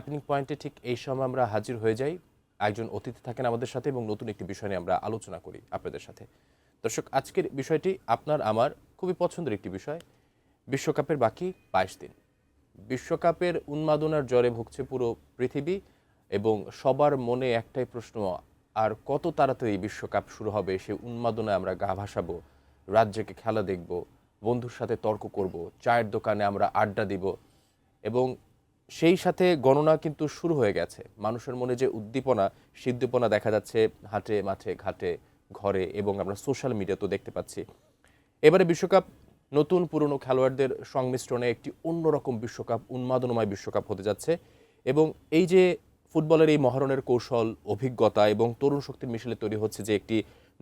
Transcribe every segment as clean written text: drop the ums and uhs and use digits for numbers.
Happening পয়েন্টে ঠিক এই সময় আমরা হাজির হয়ে যাই। একজন অতিথি থাকেন আমাদের সাথে এবং নতুন একটি বিষয় নিয়ে আমরা আলোচনা করি আপনাদের সাথে। দর্শক, আজকের বিষয়টি আপনার আমার খুবই পছন্দের একটি বিষয়। বিশ্বকাপের বাকি ২২ দিন। বিশ্বকাপের উন্মাদনার জ্বরে ভুগছে পুরো পৃথিবী এবং সবার মনে একটাই প্রশ্ন, আর কত তাড়াতাড়ি বিশ্বকাপ শুরু হবে? সে উন্মাদনায় আমরা গা ভাসাবো, রাত জেগে খেলা দেখব, বন্ধুর সাথে তর্ক করব, চায়ের দোকানে আমরা আড্ডা দিব এবং সেই সাথে গণনা কিন্তু শুরু হয়ে গেছে। মানুষের মনে যে উদ্দীপনা, সেই উদ্দীপনা দেখা যাচ্ছে হাটে, মাঠে, ঘাটে, ঘরে এবং আমরা সোশ্যাল মিডিয়াতেও দেখতে পাচ্ছি। এবারে বিশ্বকাপ নতুন পুরনো খেলোয়াড়দের সংমিশ্রণে একটি অন্যরকম বিশ্বকাপ, উন্মাদনময় বিশ্বকাপ হতে যাচ্ছে এবং এই যে ফুটবলের এই মহারণের কৌশল, অভিজ্ঞতা এবং তরুণ শক্তির মিশেলে তৈরি হচ্ছে যে একটি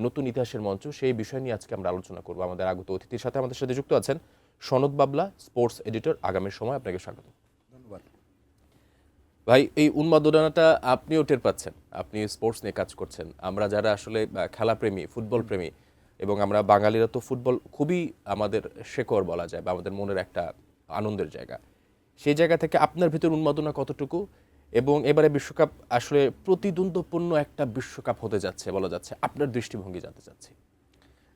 নতুন ইতিহাসের মঞ্চ, সেই বিষয় নিয়ে আজকে আমরা আলোচনা করব আমাদের আগত অতিথির সাথে। আমাদের সাথে যুক্ত আছেন সনদ বাবলা, স্পোর্টস এডিটর। আগামীর সময় আপনাকে স্বাগত। ধন্যবাদ ভাই, এই উন্মাদনাটা আপনিও টের পাচ্ছেন, আপনি স্পোর্টস নিয়ে কাজ করছেন। আমরা যারা আসলে খেলাপ্রেমী, ফুটবল প্রেমী এবং আমরা বাঙালিরা তো ফুটবল খুবই আমাদের শেকড় বলা যায় বা আমাদের মনের একটা আনন্দের জায়গা। সেই জায়গা থেকে আপনার ভিতর উন্মাদনা কতটুকু এবং এবারে বিশ্বকাপ আসলে প্রতিদ্বন্দ্বপূর্ণ একটা বিশ্বকাপ হতে যাচ্ছে বলা যাচ্ছে, আপনার দৃষ্টিভঙ্গি জানতে চাচ্ছি।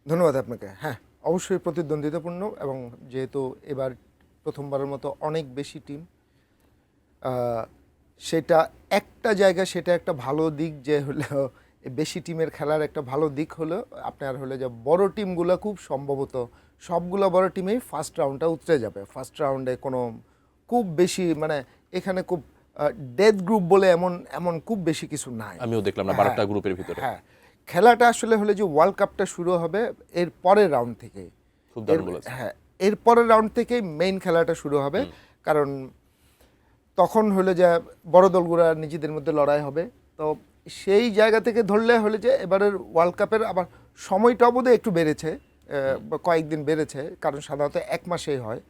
ধন্যবাদ আপনাকে। হ্যাঁ, অবশ্যই প্রতিদ্বন্দ্বিতাপূর্ণ এবং যেহেতু এবার প্রথমবারের মতো অনেক বেশি টিম, সেটা একটা জায়গা, সেটা একটা ভালো দিক যে হলো বেশি টিমের খেলার একটা ভালো দিক হলো আপনার হলো যে বড় টিমগুলো খুব সম্ভবত সবগুলো বড় টিমেই ফার্স্ট রাউন্ডটা উতরে যাবে। ফার্স্ট রাউন্ডে কোনো খুব বেশি মানে এখানে খুব ডেথ গ্রুপ বলে এমন এমন খুব বেশি কিছু নাই। আমিও দেখলাম না 12টা গ্রুপের ভিতরে। হ্যাঁ, খেলাটা আসলে হলে যে ওয়ার্ল্ড কাপটা শুরু হবে এর পরের রাউন্ড থেকে। খুব দারুণ বলেছেন। হ্যাঁ, এর পরের রাউন্ড থেকেই মেইন খেলাটা শুরু হবে, কারণ তখন হলে যে বড় দলগুলো নিজেদের মধ্যে লড়াই হবে। তো সেই জায়গা থেকে ধরলে হলে যে এবারের ওয়ার্ল্ড কাপের আবার সময়টা বোধহয় একটু বেড়েছে, কয়েকদিন বেড়েছে, কারণ সাধারণত এক মাসেই হয়।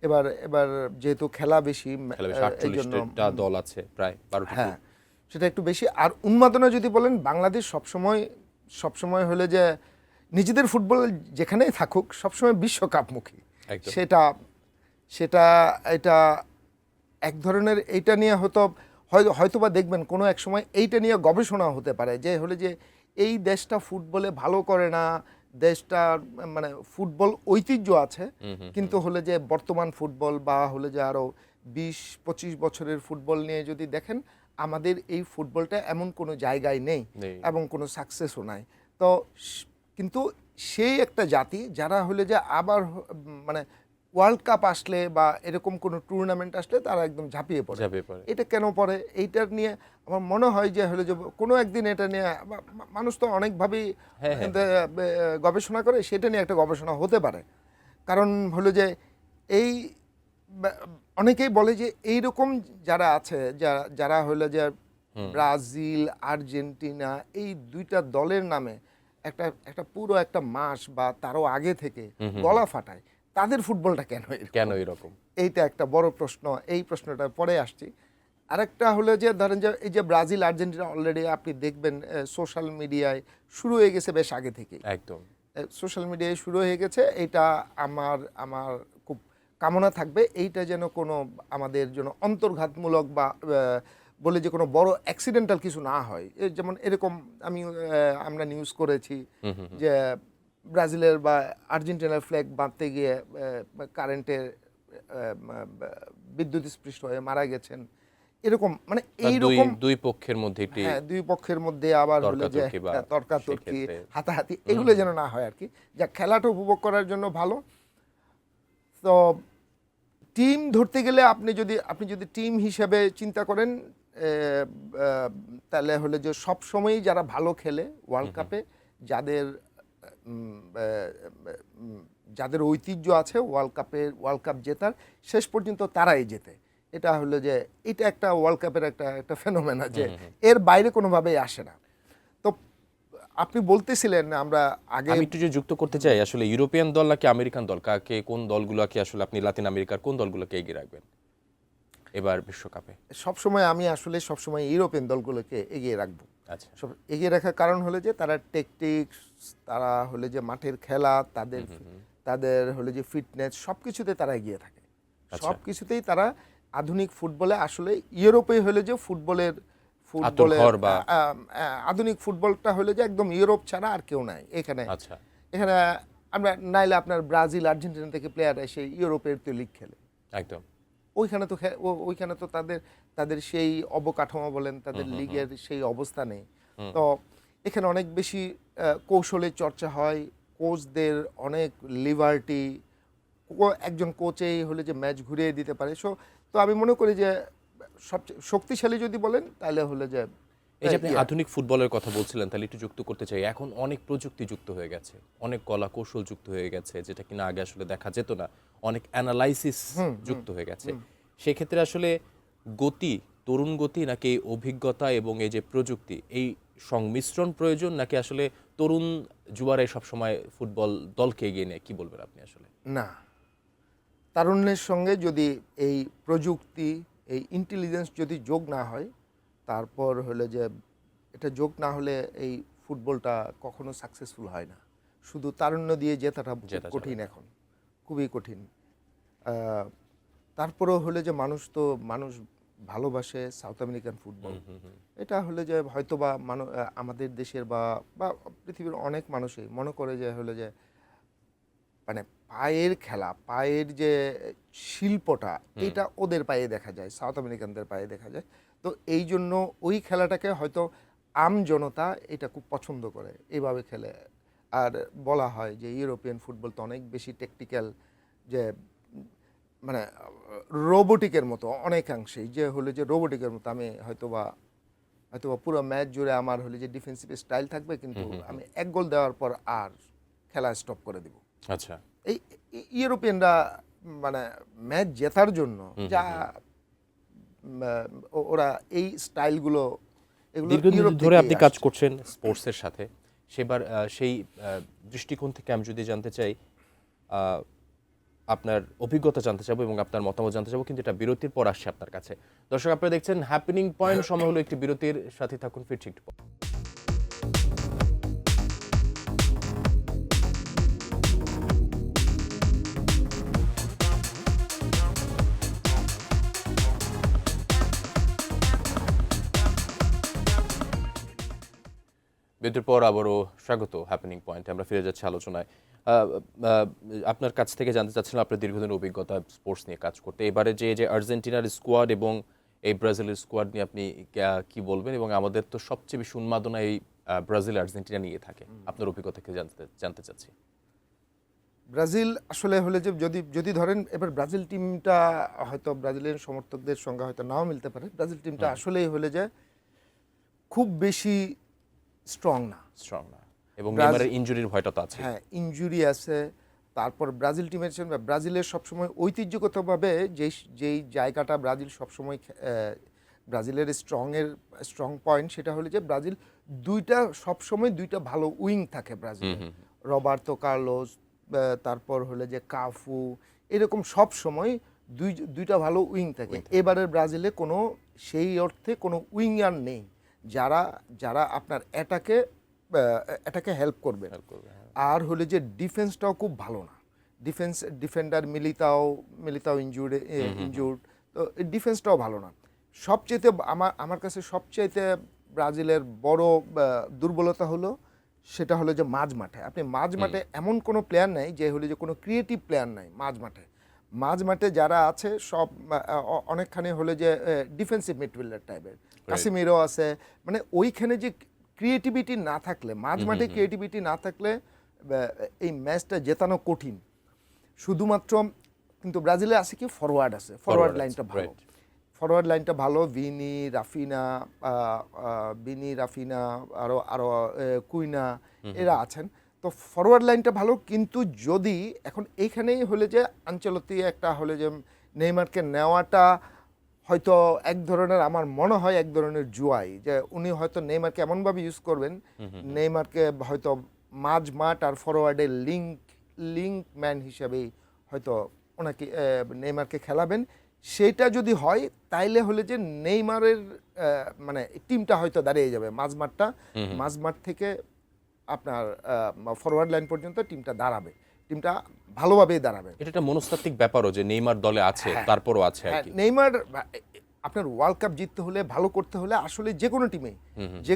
এবার এবার যেহেতু খেলা বেশি, এই জন্য 48টা দল আছে প্রায় 12টি। হ্যাঁ, সেটা একটু বেশি। আর উন্মাদনা যদি বলেন, বাংলাদেশ সবসময় হলে যে নিজেদের ফুটবল যেখানেই থাকুক সবসময় বিশ্বকাপমুখী। একদম। সেটা এটা এক ধরনের, এইটা নিয়ে হয়তোবা দেখবেন কোনো এক সময় এইটা নিয়ে গবেষণা হতে পারে যে হলে যে এই দেশটা ফুটবলে ভালো করে না, দেশটার মানে ফুটবল ঐতিহ্য আছে, কিন্তু হলে যে বর্তমান ফুটবল বা হলে যে আরও 20-25 বছরের ফুটবল নিয়ে যদি দেখেন, আমাদের এই ফুটবলটা এমন কোনো জায়গায় নেই এবং কোনো সাকসেসও নাই। তো কিন্তু সেই একটা জাতি যারা হলে যে আবার মানে ওয়ার্ল্ড কাপ আসলে বা এরকম কোনো টুর্নামেন্ট আসলে তারা একদম ঝাঁপিয়ে পড়ে। এটা কেন পড়ে? এইটার নিয়ে আমার মনে হয় যে হলে যে কোনো একদিন এটা নিয়ে মানুষ তো অনেকভাবেই গবেষণা করে, সেটা নিয়ে একটা গবেষণা হতে পারে। কারণ হলো যে এই অনেকেই বলে যে এইরকম যারা আছে, যারা হলো যে ব্রাজিল, আর্জেন্টিনা, এই দুইটা দলের নামে একটা পুরো একটা মাস বা তারও আগে থেকে গলা ফাটায়, তাদের ফুটবলটা কেন এরকম? এইটা একটা বড় প্রশ্ন। এই প্রশ্নটা পরে আসছি। আরেকটা হলো যে ধরেন যে এই যে ব্রাজিল, আর্জেন্টিনা অলরেডি আপনি দেখবেন সোশ্যাল মিডিয়ায় শুরু হয়ে গেছে বেশ আগে থেকেই। একদম সোশ্যাল মিডিয়ায় শুরু হয়ে গেছে। এইটা আমার খুব কামনা থাকবে এইটা যেন কোনো আমাদের জন্য অন্তর্ঘাতমূলক বা বলে যে কোনো বড় অ্যাক্সিডেন্টাল কিছু না হয়। যেমন এরকম আমরা নিউজ করেছি যে ব্রাজিলের বা আর্জেন্টিনার ফ্ল্যাগ বাঁধতে গিয়ে কারেন্টের বিদ্যুৎ স্পৃষ্ট হয়ে মারা গেছেন। এরকম মানে এইরকম দুই পক্ষের মধ্যে দুই পক্ষের মধ্যে আবার হলে যে তর্কাতর্কি, হাতাহাতি, এগুলো যেন না হয় আর কি। যা খেলাটা উপভোগ করার জন্য ভালো। তো টিম ধরতে গেলে আপনি যদি টিম হিসেবে চিন্তা করেন, তাহলে হলে যে সবসময়ই যারা ভালো খেলে ওয়ার্ল্ড কাপে, যাদের ঐতিহ্য আছে ওয়ার্ল্ড কাপ জেতার, শেষ পর্যন্ত তারাই জেতে। এটা হলো যে এটা একটা ওয়ার্ল্ড কাপের একটা ফেনোমেনা যে এর বাইরে কোনোভাবেই আসে না। তো আপনি বলতেছিলেন, আমরা আগে আমি একটু যে যুক্ত করতে চাই, আসলে ইউরোপিয়ান দল নাকি আমেরিকান দল, কোন দলগুলোকে আসলে আপনি লাতিন আমেরিকার কোন দলগুলোকে এগিয়ে রাখবেন এবার বিশ্বকাপে? আমি আসলে সবসময় ইউরোপিয়ান দলগুলোকে এগিয়ে রাখবো। আচ্ছা, সব এগিয়ে রাখার কারণ হলো যে তারা টেকটিক্স, তারা হলে যে মাঠের খেলা, তাদের হলে যে ফিটনেস, সব কিছুতে তারা এগিয়ে থাকে। সব কিছুতেই তারা আধুনিক ফুটবলে আসলে ইউরোপে হলে যে ফুটবলের আঁতুড়ঘর বা- আধুনিক ফুটবলটা হলে যে একদম ইউরোপ ছাড়া আর কেউ নাই এখানে। আচ্ছা, এখানে আমরা নাইলে আপনার ব্রাজিল আর্জেন্টিনা থেকে প্লেয়ার এসে ইউরোপের তো লিগ খেলে, একদম। ওইখানে তো ওইখানে তো তাদের সেই অবকাঠামো বলেন, তাদের লিগের সেই অবস্থা নেই। তো এখানে অনেক বেশি কৌশলের চর্চা হয়, কোচদের অনেক লিবার্টি, একজন কোচেই হলে যে ম্যাচ ঘুরিয়ে দিতে পারে। তো আমি মনে করি যে সবচেয়ে শক্তিশালী যদি বলেন তাহলে হলে যে এই যে আপনি আধুনিক ফুটবলের কথা বলছিলেন, তাহলে একটু যুক্ত করতে চাই। এখন অনেক প্রযুক্তি যুক্ত হয়ে গেছে, অনেক কলা কৌশল যুক্ত হয়ে গেছে, যেটা কিনা আগে আসলে দেখা যেত না। অনেক অ্যানালাইসিস যুক্ত হয়ে গেছে। সেক্ষেত্রে আসলে গতি, তরুণ গতি নাকি এই অভিজ্ঞতা এবং এই যে প্রযুক্তি, এই সংমিশ্রণ প্রয়োজন, নাকি আসলে তরুণ যুবারাই সবসময় ফুটবল দলকে এগিয়ে নেয়? কি বলবেন আপনি আসলে? না, তারুণ্যের সঙ্গে যদি এই প্রযুক্তি, এই ইন্টেলিজেন্স যদি যোগ না হয়, তারপর হলে যে এটা যোগ না হলে এই ফুটবলটা কখনো সাকসেসফুল হয় না। শুধু তারুণ্য দিয়ে জেতাটা জেতা কঠিন, এখন খুবই কঠিন। তারপরেও হলে যে মানুষ ভালোবাসে সাউথ আমেরিকান ফুটবল। এটা হলে যে হয়তো বা আমাদের দেশের বা বা পৃথিবীর অনেক মানুষই মনে করে যে হলে যে মানে পায়ের খেলা, পায়ের যে শিল্পটা, এটা ওদের পায়ে দেখা যায়, সাউথ আমেরিকানদের পায়ে দেখা যায়। তো এই জন্য ওই খেলাটাকে হয়তো আম জনতা এটা খুব পছন্দ করে, এইভাবে খেলে। আর বলা হয় যে ইউরোপিয়ান ফুটবল তো অনেক বেশি টেকনিক্যাল, যে মানে রোবোটিকের মতো অনেকাংশেই, যে হলে যে রোবোটিকের মতো। আমি হয়তোবা পুরো ম্যাচ জুড়ে আমার হলে যে ডিফেন্সিভ স্টাইল থাকবে, কিন্তু আমি এক গোল দেওয়ার পর আর খেলা স্টপ করে দিব। আচ্ছা, এই ইউরোপিয়ানরা মানে ম্যাচ জেতার জন্য যা ওরা এই স্টাইলগুলো, এগুলো দীর্ঘদিন ইউরোপ ধরে থেকেই আপনি কাজ আসছে। করছেন স্পোর্টসের সাথে। সেই দৃষ্টিকোণ থেকে আমি যদি জানতে চাই, আপনার অভিজ্ঞতা জানতে চাবো এবং আপনার মতামত জানতে চাবো, কিন্তু এটা বিরতির পর আসছে আপনার কাছে। দর্শক, আপনারা দেখছেন হ্যাপেনিং পয়েন্ট। সময় হলো একটি বিরতির, সাথে থাকুন, ফিরছি একটু পর। বিরতির পর আবারও স্বাগত হ্যাপেনিং পয়েন্টে। আমরা ফিরে যাচ্ছি আলোচনায়। আপনার কাছ থেকে জানতে চাচ্ছিলাম আপনার দীর্ঘদিনের অভিজ্ঞতা স্পোর্টস নিয়ে কাজ করতে। এবারে যে আর্জেন্টিনার স্কোয়াড এবং এই ব্রাজিলের স্কোয়াড নিয়ে আপনি কি বলবেন? এবং আমাদের তো সবচেয়ে বেশি উন্মাদনা এই ব্রাজিল আর্জেন্টিনা নিয়ে থাকে। আপনার অভিজ্ঞতা থেকে জানতে চাচ্ছি। ব্রাজিল আসলে হলে যে যদি ধরেন এবার ব্রাজিল টিমটা হয়তো ব্রাজিলের সমর্থকদের সঙ্গে হয়তো নাও মিলতে পারে, ব্রাজিল টিমটা আসলেই হলে যে খুব বেশি স্ট্রং না। স্ট্রং না, এবং নেইমারের ইনজুরির ভয়টা তো আছে। হ্যাঁ, ইনজুরি আছে। তারপর ব্রাজিল টিমের ব্রাজিলের সবসময় ঐতিহ্যগতভাবে যেই জায়গাটা ব্রাজিল সবসময় ব্রাজিলের স্ট্রং পয়েন্ট, সেটা হলো যে ব্রাজিল সবসময় দুইটা ভালো উইং থাকে ব্রাজিলের। রবার্তো কার্লোস, তারপর হলে যে কাফু, এরকম সব সময় দুইটা ভালো উইং থাকে। এবারের ব্রাজিলে কোনো সেই অর্থে কোনো উইঙ্গার নেই যারা আপনার এটাকে হেল্প করবে। আর হলে যে ডিফেন্সটাও খুব ভালো না। ডিফেন্ডার মিলিতাও ইনজুর্ড, তো ডিফেন্সটাও ভালো না। সবচেয়ে আমার কাছে সবচাইতে ব্রাজিলের বড় দুর্বলতা হলো, সেটা হলো যে মাঝমাঠে। আপনি মাঝমাঠে এমন কোনো প্লেয়ার নাই যে হলো যে কোনো ক্রিয়েটিভ প্লেয়ার নাই মাঝমাঠে যারা আছে সব অনেকখানি হলে যে ডিফেন্সিভ মিডফিল্ডার টাইপের। কাসিমিরো আছে, মানে ওইখানে যে ক্রিয়েটিভিটি না থাকলে, মাঝমাঠে ক্রিয়েটিভিটি না থাকলে এই ম্যাচটা জেতানো কঠিন। শুধুমাত্র কিন্তু ব্রাজিলে আছে কি ফরওয়ার্ড আছে, ফরওয়ার্ড লাইনটা ভালো। ভিনি রাফিনা আরো কুইনা, এরা আছেন। তো ফরওয়ার্ড লাইনটা ভালো, কিন্তু যদি এখন এইখানেই হলে যে আনচেলত্তি একটা হলে যে নেইমারকে নেওয়াটা হয়তো এক ধরনের, আমার মনে হয় এক ধরনের জুয়াই, যে উনি হয়তো নেইমারকে এমনভাবে ইউজ করবেন, নেইমারকে হয়তো মাঝমাঠ আর ফরওয়ার্ডের লিঙ্ক ম্যান হিসেবেই হয়তো ওনাকে নেইমারকে খেলাবেন। সেটা যদি হয় তাইলে হলে যে নেইমারের মানে টিমটা হয়তো দাঁড়িয়ে যাবে, মাঝমাঠ থেকে আপনার ফরওয়ার্ড লাইন পর্যন্ত টিমটা দাঁড়াবে। টিমটা ভালোভাবেই দাঁড়াবে। এটা একটা মনস্তাত্ত্বিক ব্যাপারও যে নেইমার দলে আছে, তারপরও আছে আর হ্যাঁ, কি। নেইমার আপনার ওয়ার্ল্ড কাপ জিততে হলে, ভালো করতে হলে আসলে যে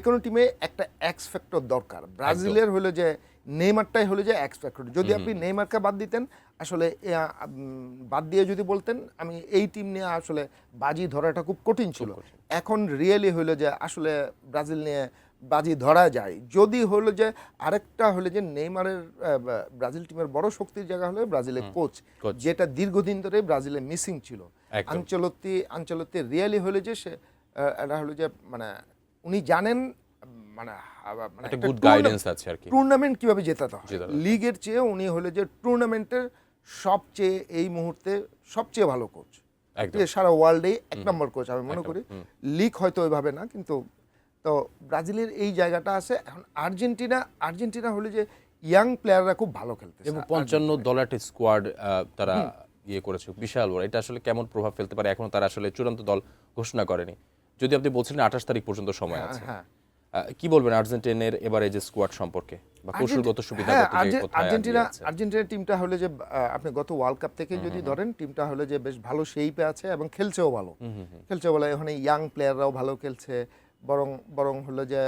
কোনো টিমে একটা এক্স ফ্যাক্টর দরকার। ব্রাজিলের হলো যে নেইমারটাই হলো যে এক্স ফ্যাক্টর। যদি আপনি নেইমারকে বাদ দিতেন, আসলে বাদ দিয়ে যদি বলতেন আমি এই টিম নিয়ে আসলে বাজি ধরাটা খুব কঠিন ছিল। এখন রিয়েলি হলো যে আসলে ব্রাজিল নিয়ে বাজি ধরা যায়। যদি হলো যে আরেকটা হলো যে নেইমারের ব্রাজিল টিমের বড় শক্তির জায়গা হলো ব্রাজিলের কোচ, যেটা দীর্ঘদিন ধরে ব্রাজিলে মিসিং ছিল। আনচেলত্তি রিয়েলি হলো যে সে এটা হলো যে মানে উনি জানেন মানে একটা গুড গাইডেন্স আছে আর কি। টুর্নামেন্ট কিভাবে জেতাতে হয় লিগের চেয়ে উনি হলো যে টুর্নামেন্টের সবচেয়ে এই মুহূর্তে সবচেয়ে ভালো কোচ, সারা ওয়ার্ল্ডে 1 নম্বর কোচ আমি মনে করি। লিগ হয়তো ওইভাবে না, কিন্তু তো ব্রাজিলের এই জায়গাটা আছে। এখন আর্জেন্টিনা হলো যে ইয়াং প্লেয়াররা খুব ভালো খেলতেছে এবং 55 দলের একটা স্কোয়াড তারা ইয়ে করেছে, বিশাল বড়। এটা আসলে কেমন প্রভাব ফেলতে পারে এখনো তারা আসলে চূড়ান্ত দল ঘোষণা করেনি, যদি আপনি বলছিলেন 28 তারিখ পর্যন্ত সময় আছে। কি বলবেন আর্জেন্টিনার এবারে যে স্কোয়াড সম্পর্কে বা কৌশলগত সুবিধা আর্জেন্টিনা টিমটা হলে যে আপনি গত ওয়ার্ল্ড কাপ থেকে যদি ধরেন, টিমটা হলে যে বেশ ভালো শেপে আছে এবং খেলছেও ভালো। এখানে ইয়াং প্লেয়াররাও ভালো খেলছে। বরং হলো যে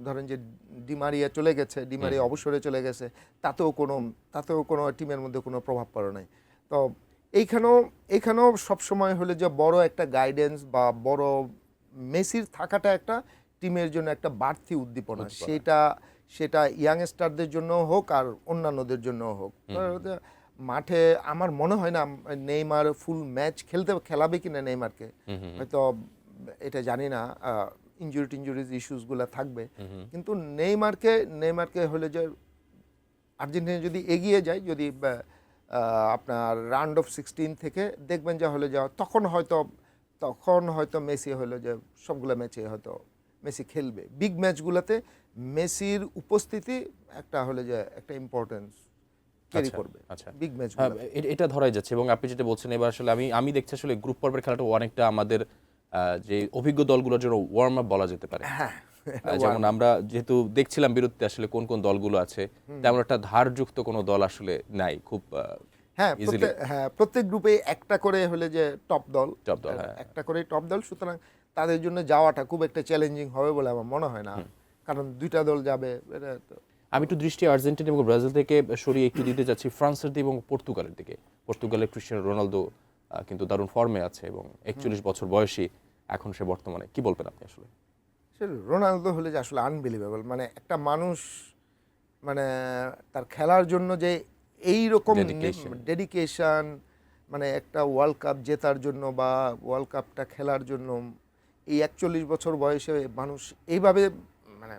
ধরেন যে ডিমারিয়া চলে গেছে, ডিমারিয়া অবসরে চলে গেছে, তাতেও কোনো টিমের মধ্যে কোনো প্রভাব পড়ে নাই। তো এইখানেও সবসময় হলে যে বড় একটা গাইডেন্স বা বড় মেসির থাকাটা একটা টিমের জন্য একটা বাড়তি উদ্দীপনা। সেটা ইয়াংস্টারদের জন্য হোক আর অন্যান্যদের জন্য হোক। মাঠে আমার মনে হয় না নেইমার ফুল ম্যাচ খেলাবে কিনা নেইমারকে, হয়তো এটা জানি না, ইনজুরিজ ইস্যুসগুলো থাকবে। কিন্তু নেইমারকে হলে যে আর্জেন্টিনা যদি এগিয়ে যায়, যদি আপনার রাউন্ড অফ 16 থেকে দেখবেন যে হলে যাওয়া, তখন হয়তো মেসি হলো যে সবগুলো ম্যাচে হয়তো মেসি খেলবে। বিগ ম্যাচগুলোতে মেসির উপস্থিতি একটা হলে যে একটা ইম্পর্টেন্স ক্যারি করবে বিগ ম্যাচ। এটা ধরাই যাচ্ছে। এবং আপনি যেটা বলছেন, এবার আসলে আমি দেখছি আসলে গ্রুপ পর্বের খেলাটা অনেকটা আমাদের যে অভিজ্ঞ দলগুলোর জন্য ওয়ার্ম আপ বলা যেতে পারে। যেমন আমরা যেহেতু দেখছিলাম বিরতিতে আসলে কোন কোন দলগুলো আছে, তেমন একটা ধারযুক্ত কোনো দল আসলে নাই খুব। প্রত্যেক গ্রুপে একটা করে হলে যে টপ দল, একটা করে টপ দল, সুতরাং তাদের জন্য যাওয়াটা খুব একটা চ্যালেঞ্জিং হবে বলে আমার মনে হয় না, কারণ দুইটা দল যাবে। আমি একটু দৃষ্টি আর্জেন্টিনা এবং ব্রাজিল থেকে সরিয়ে একটু দিতে যাচ্ছি ফ্রান্সের দিকে এবং পর্তুগালের দিকে। পর্তুগালের ক্রিস্টিয়ানো রোনালদো কিন্তু দারুণ ফর্মে আছে এবং 41 বছর বয়সী এখন সে বর্তমানে। কি বলবেন আপনি আসলে? রোনালদো হলে যে আসলে আনবিলিভেবল, মানে একটা মানুষ মানে তার খেলার জন্য যে এই রকম ডেডিকেশন, মানে একটা ওয়ার্ল্ড কাপ জেতার জন্য বা ওয়ার্ল্ড কাপটা খেলার জন্য এই 41 বছর বয়সে মানুষ এইভাবে মানে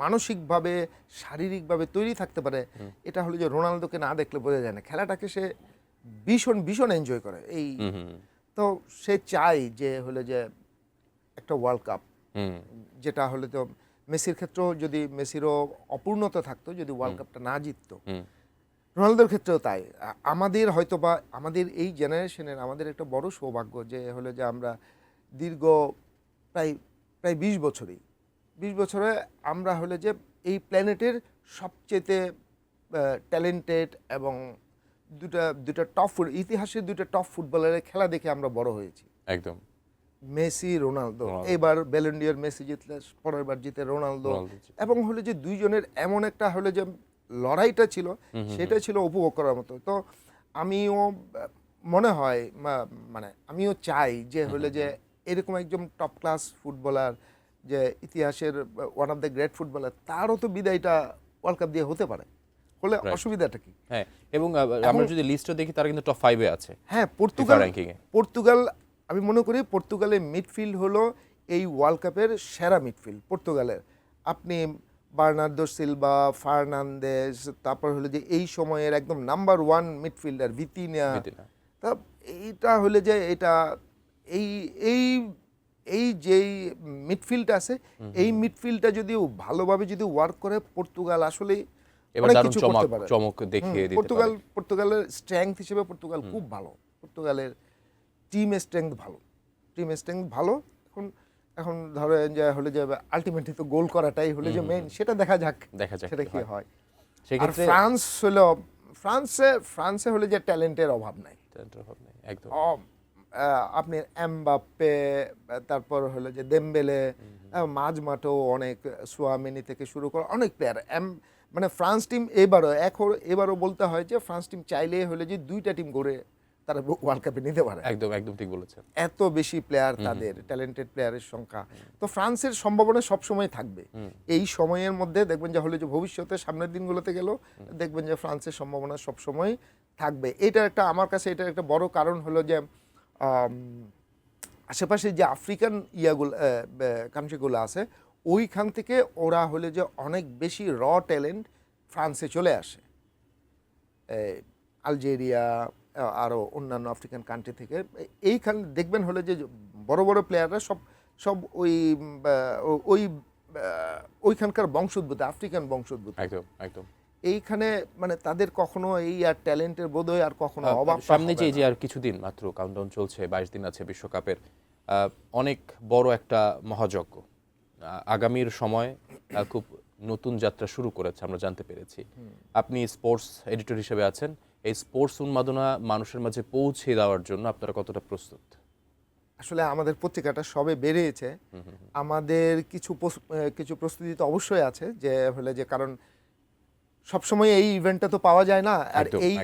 মানসিকভাবে শারীরিকভাবে তৈরি থাকতে পারে, এটা হলো যে রোনালদোকে না দেখলে বোঝা যায় না। খেলাটাকে সে ভীষণ এনজয় করে। এই তো সে চায় যে হলো যে একটা ওয়ার্ল্ড কাপ, যেটা হলে তো মেসির ক্ষেত্রেও যদি মেসিরও অপূর্ণতা থাকতো যদি ওয়ার্ল্ড কাপটা না জিততো, রোনালদোর ক্ষেত্রেও তাই। আমাদের হয়তো বা আমাদের এই জেনারেশনের আমাদের একটা বড় সৌভাগ্য যে হলো যে আমরা দীর্ঘ প্রায় 20 বছরে আমরা হলে যে এই প্ল্যানেটের সবচেয়ে ট্যালেন্টেড এবং দুটা টপ ইতিহাসের দুটা টপ ফুটবলারের খেলা দেখে আমরা বড় হয়েছি। একদম মেসি রোনালদো। এবার ব্যালন ডি'র মেসি জিতলে, পরের বার জিতে রোনালদো, এবং হলো যে দুইজনের এমন একটা হলো যে লড়াইটা ছিল, সেটা ছিল উপভোগ করার মতো। তো আমিও মনে হয় মানে আমিও চাই যে হলে যে এরকম একজন টপ ক্লাস ফুটবলার, যে ইতিহাসের one of the great footballer, তারও তো বিদায়টা ওয়ার্ল্ড কাপ দিয়ে হতে পারে, হলে অসুবিধাটা কি? হ্যাঁ, এবং আমরা যদি লিস্টটা দেখি তারা কিন্তু টপ 5-এ আছে। হ্যাঁ, পর্তুগাল আমি মনে করি পর্তুগালের মিডফিল্ড হলো এই ওয়ার্ল্ড কাপের সেরা মিডফিল্ড পর্তুগালের। আপনি বার্নার্দো সিলভা, ফার্নান্দেজ, তারপর হলো যে এই সময়ের একদম নাম্বার 1 মিডফিল্ডার ভিতিনা। তা এইটা হলে যে এটা এই যেই মিডফিল্ড আছে, এই মিডফিল্ডটা যদি ভালোভাবে যদি ওয়ার্ক করে, পর্তুগাল আসলে অনেক কিছু করতে পারে। পর্তুগালের স্ট্রেংথ হিসেবে পর্তুগাল খুব ভালো। পর্তুগালের টিম স্ট্রেংথ ভালো। এখন ধরেন যে হলে যে আলটিমেটলি তো গোল করাটাই হলে যে মেইন, সেটা দেখা যাক সেটা কি হয়। আর ফ্রান্স হলো ফ্রান্সে হলে যে ট্যালেন্টের অভাব নাই। ট্যালেন্টের অভাব নেই, একদম। আপনি এমবাপ্পে, তারপর হলো যে দেমবেলে, মাঝমাঠেও অনেক, সুয়ামেনি থেকে শুরু করে অনেক প্লেয়ার। মানে ফ্রান্স টিম এবারও বলতে হয় যে ফ্রান্স টিম চাইলে হলে যে 2টা টিম গড়ে তারা ওয়ার্ল্ড কাপে নিতে পারে। একদম একদম ঠিক বলেছেন। এত বেশি প্লেয়ার, তাদের ট্যালেন্টেড প্লেয়ারের সংখ্যা। তো ফ্রান্সের সম্ভাবনা সবসময় থাকবে। এই সময়ের মধ্যে দেখবেন যে হলে যে ভবিষ্যতে সামনের দিনগুলোতে গেলেও দেখবেন যে ফ্রান্সের সম্ভাবনা সবসময় থাকবে। আমার কাছে এটার একটা বড় কারণ হলো যে আশেপাশে যে আফ্রিকান কান্ট্রিগুলো আছে, ওইখান থেকে ওরা হলে যে অনেক বেশি ট্যালেন্ট ফ্রান্সে চলে আসে। আলজেরিয়া, আরও অন্যান্য আফ্রিকান কান্ট্রি থেকে এইখান দেখবেন হলে যে বড় বড় প্লেয়াররা সব ওইখানকার বংশোদ্ভূত, আফ্রিকান বংশোদ্ভূত। একদম একদম। এইখানে মানে তাদের কখনো এই আর ট্যালেন্টের বোধহয় আর কখনো অভাব সামনে যে আর কিছুদিন মাত্র কাউন্টডাউন চলছে, 22 দিন আছে বিশ্বকাপের, অনেক বড় একটা মহাযজ্ঞ আগামীর সময় খুব নতুন যাত্রা শুরু করেছে, আমরা জানতে পেরেছি। আপনি স্পোর্টস এডিটর হিসেবে আছেন, এই স্পোর্টস উন্মাদনা মানুষের মাঝে পৌঁছে দেওয়ার জন্য আপনারা কতটা প্রস্তুত? আসলে আমাদের পত্রিকাটা সবে বেরিয়েছে, আমাদের কিছু প্রস্তুতি তো অবশ্যই আছে, যে হলে যে কারণ সবসময় এই ইভেন্টটা তো পাওয়া যায় না। আর এই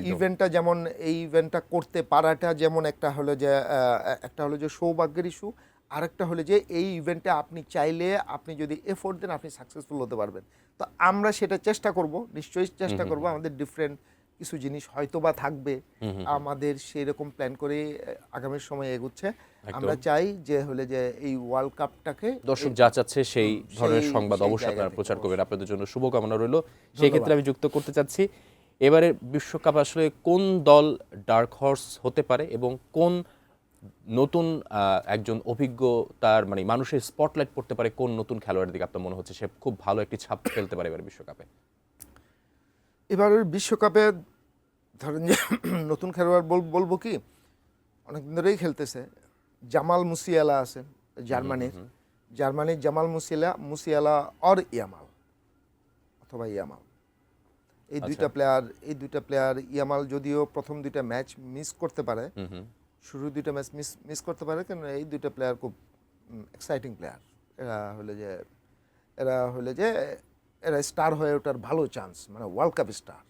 ইভেন্টটা করতে পারাটা যেমন একটা হলো যে সৌভাগ্যের ইস্যু, আরেকটা হলো যে এই ইভেন্টে আপনি চাইলে, আপনি যদি এফোর্ট দেন, আপনি সাকসেসফুল হতে পারবেন। তো আমরা সেটা চেষ্টা করব, নিশ্চয়ই চেষ্টা করব। আমাদের ডিফারেন্ট কিছু জিনিস হয়তো বা থাকবে, আমাদের সেই রকম প্ল্যান করে আগামী সময়ে এগুচ্ছে। আমরা চাই যে হলে যে এই ওয়ার্ল্ড কাপটাকে দর্শক যা চাচ্ছে সেই ধরনের সংবাদ অবশ্যই আপনারা প্রচার করবেন। আপনাদের জন্য শুভকামনা রইল। সেই ক্ষেত্রে আমি যুক্ত করতে চাচ্ছি, এবারে বিশ্বকাপ আসলে কোন দল ডার্ক হর্স হতে পারে এবং কোন নতুন একজন অভিজ্ঞ, তার মানে মানুষের স্পটলাইট পড়তে পারে কোন নতুন খেলোয়াড়ের দিকে আপনার মনে হচ্ছে সে খুব ভালো একটি ছাপ ফেলতে পারে এবার বিশ্বকাপে? এবারের বিশ্বকাপে ধরেন যে নতুন খেলোয়াড় বলবো কি, অনেকদিন ধরেই খেলতেছে, জামাল মুসিয়ালা আছে জার্মানির জামাল মুসিয়ালা অর ইয়ামাল, অথবা ইয়ামাল, এই দুইটা প্লেয়ার ইয়ামাল যদিও প্রথম 2টা ম্যাচ মিস করতে পারে, শুরু 2টা ম্যাচ মিস করতে পারে, কারণ এই 2টা প্লেয়ার খুব এক্সাইটিং প্লেয়ার। এরা স্টার হয়ে ওঠার ভালো চান্স, মানে ওয়ার্ল্ড কাপ স্টার।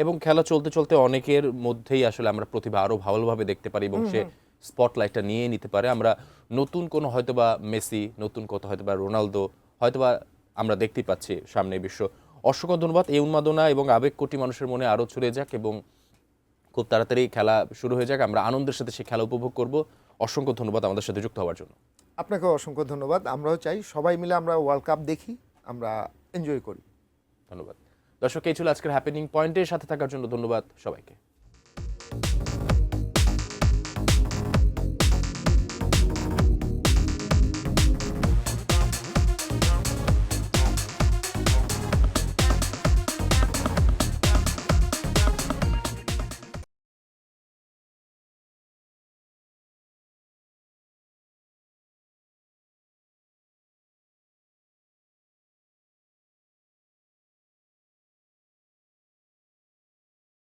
এবং খেলা চলতে চলতে অনেকের মধ্যেই আসলে আমরা প্রতিভা আরো ভালোভাবে দেখতে পারি এবং সে স্পটলাইটটা নিয়ে নিতে পারে। আমরা নতুন কোনো হয়তোবা মেসি, নতুন কত হয়তোবা রোনালদো হয়তোবা আমরা দেখতেই পাচ্ছি সামনে বিশ্ব। অসংখ্য ধন্যবাদ। এই উন্মাদনা এবং আবেগ কোটি মানুষের মনে আরো ছড়িয়ে যাক এবং খুব তাড়াতাড়ি খেলা শুরু হয়ে যাক, আমরা আনন্দের সাথে সেই খেলা উপভোগ করব। অসংখ্য ধন্যবাদ আমাদের সাথে যুক্ত হওয়ার জন্য। আপনাকেও অসংখ্য ধন্যবাদ। আমরাও চাই সবাই মিলে আমরা ওয়ার্ল্ড কাপ দেখি, আমরা এনজয় করি। ধন্যবাদ। দর্শক, এই ছিল আজকের হ্যাপেনিং পয়েন্টের সাথে থাকার জন্য ধন্যবাদ সবাইকে।